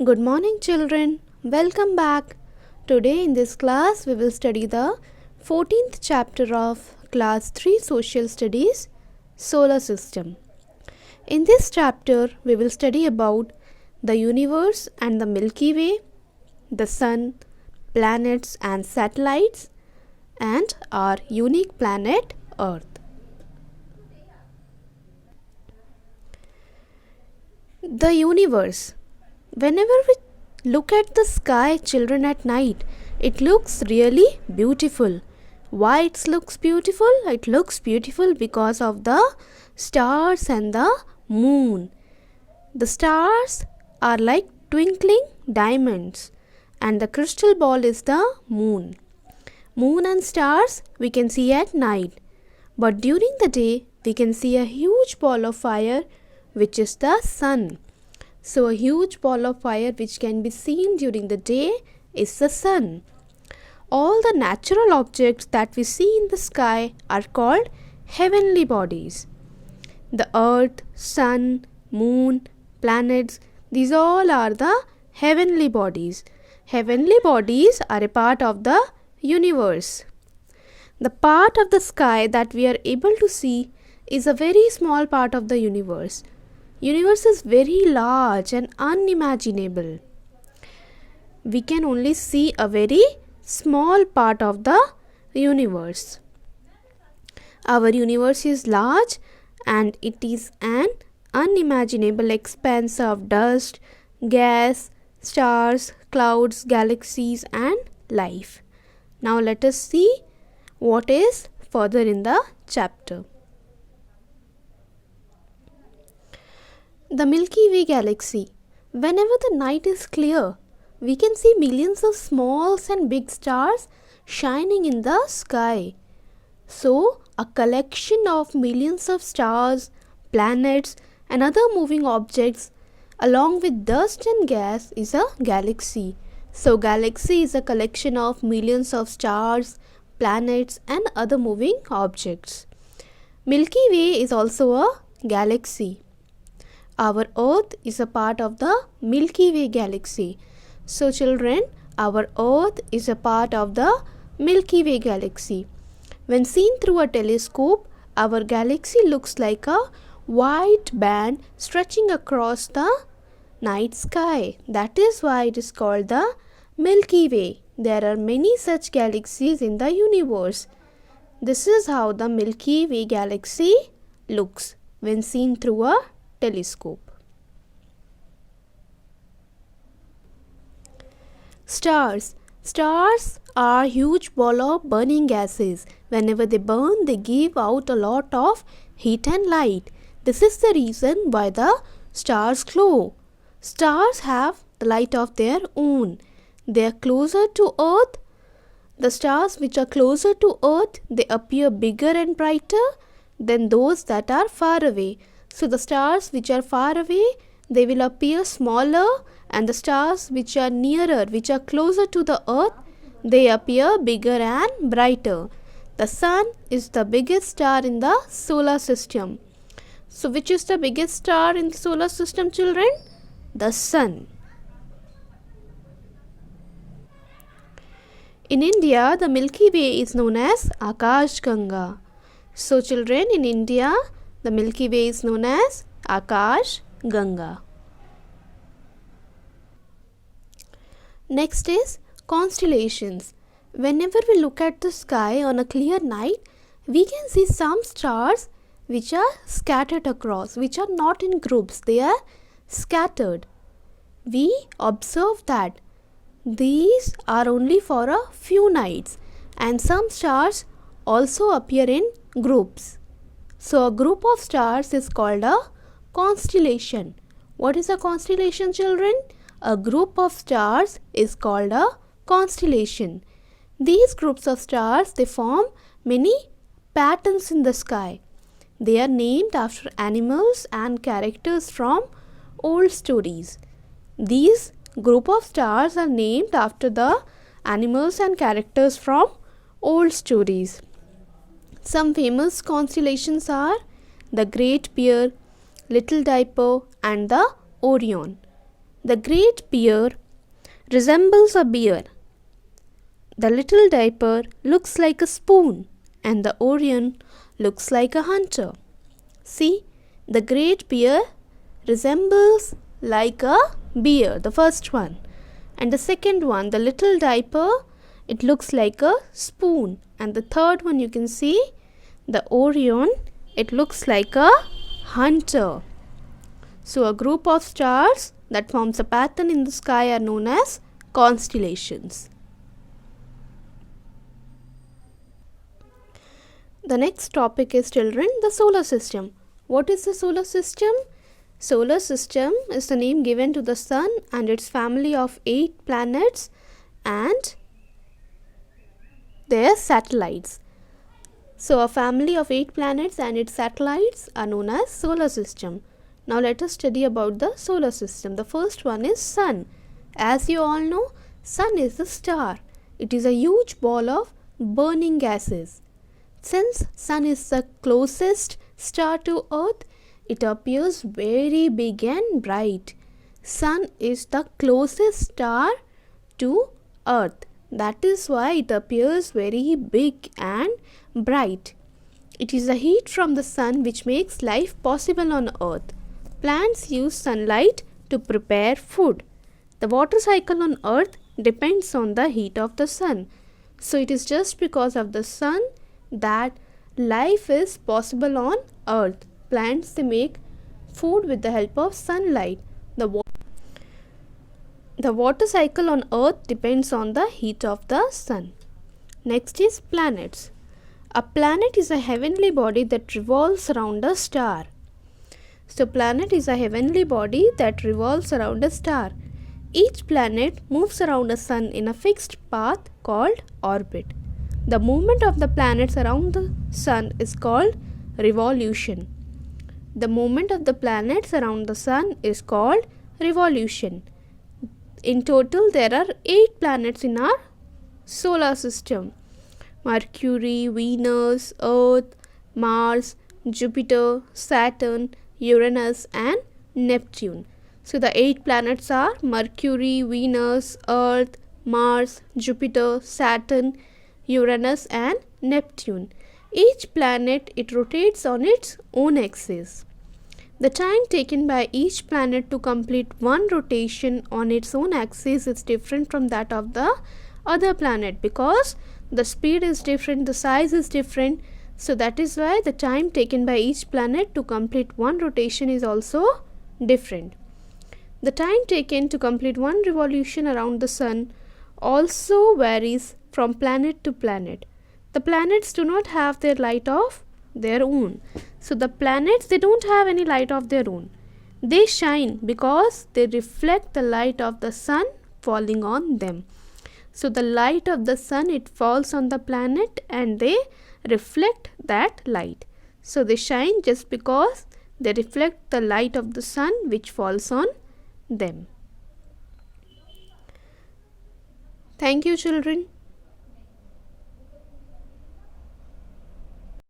Good morning, children. Welcome back. Today, in this class, we will study the 14th chapter of Class 3 Social Studies Solar System. In this chapter, we will study about the universe and the Milky Way, the Sun, planets and satellites, and our unique planet Earth. The universe. Whenever we look at the sky, children, at night, it looks really beautiful. Why it looks beautiful? It looks beautiful because of the stars and the moon. The stars are like twinkling diamonds, and the crystal ball is the moon. Moon and stars we can see at night, but during the day we can see a huge ball of fire, which is the sun. So a huge ball of fire which can be seen during the day is the sun. All the natural objects that we see in the sky are called heavenly bodies. The earth, sun, moon, planets, these all are the heavenly bodies. Heavenly bodies are a part of the universe. The part of the sky that we are able to see is a very small part of the universe. Universe is very large and unimaginable. We can only see a very small part of the universe. Our universe is large and it is an unimaginable expanse of dust, gas, stars, clouds, galaxies and life. Now let us see what is further in the chapter. The Milky Way galaxy. Whenever the night is clear, we can see millions of small and big stars shining in the sky. So, a collection of millions of stars, planets, and other moving objects along with dust and gas is a galaxy. So, galaxy is a collection of millions of stars, planets, and other moving objects. Milky Way is also a galaxy. Our Earth is a part of the Milky Way galaxy. So children, our Earth is a part of the Milky Way galaxy. When seen through a telescope, our galaxy looks like a white band stretching across the night sky. That is why it is called the Milky Way. There are many such galaxies in the universe. This is how the Milky Way galaxy looks when seen through a telescope. Stars. Stars are huge ball of burning gases. Whenever they burn, they give out a lot of heat and light. This is the reason why the stars glow. Stars have the light of their own. They are closer to Earth. The stars which are closer to Earth, they appear bigger and brighter than those that are far away. So the stars which are far away, they will appear smaller, and the stars which are nearer, which are closer to the Earth, they appear bigger and brighter. The sun is the biggest star in the solar system. So which is the biggest star in the solar system, children? The sun. In India, the Milky Way is known as Akash Ganga. So children, in India, the Milky Way is known as Akash Ganga. Next is constellations. Whenever we look at the sky on a clear night, we can see some stars which are scattered across, which are not in groups, they are scattered. We observe that these are only for a few nights, and some stars also appear in groups. So a group of stars is called a constellation. What is a constellation, children? A group of stars is called a constellation. These groups of stars, they form many patterns in the sky. They are named after animals and characters from old stories. These group of stars are named after the animals and characters from old stories. Some famous constellations are the Great Bear, Little Dipper and the Orion. The Great Bear resembles a bear. The little diaper looks like a spoon, and the Orion looks like a hunter. See, the Great Bear resembles like a bear, the first one. And the second one, the little diaper, it looks like a spoon. And the third one, you can see, the Orion, it looks like a hunter. So a group of stars that forms a pattern in the sky are known as constellations. The next topic is, children, the solar system. What is the solar system? Solar system is the name given to the sun and its family of 8 planets and their satellites. So a family of 8 planets and its satellites are known as solar system. Now let us study about the solar system. The first one is sun. As you all know, sun is a star. It is a huge ball of burning gases. Since sun is the closest star to earth, it appears very big and bright. Sun is the closest star to earth. That is why it appears very big and bright. It is the heat from the sun which makes life possible on earth. Plants use sunlight to prepare food. The water cycle on earth depends on the heat of the sun. So it is just because of the sun that life is possible on earth. Plants, they make food with the help of sunlight. The water cycle on earth depends on the heat of the sun. Next is planets. A planet is a heavenly body that revolves around a star. So planet is a heavenly body that revolves around a star. Each planet moves around a sun in a fixed path called orbit. The movement of the planets around the sun is called revolution. The movement of the planets around the sun is called revolution. In total, there are 8 planets in our solar system: Mercury, Venus, Earth, Mars, Jupiter, Saturn, Uranus and Neptune. So the 8 planets are Mercury, Venus, Earth, Mars, Jupiter, Saturn, Uranus and Neptune. Each planet, it rotates on its own axis. The time taken by each planet to complete one rotation on its own axis is different from that of the other planet because the speed is different, the size is different. So that is why the time taken by each planet to complete one rotation is also different. The time taken to complete one revolution around the sun also varies from planet to planet. The planets do not have their light of their own. So the planets, they don't have any light of their own. They shine because they reflect the light of the sun falling on them. So the light of the sun, it falls on the planet and they reflect that light. So they shine just because they reflect the light of the sun which falls on them. Thank you, children.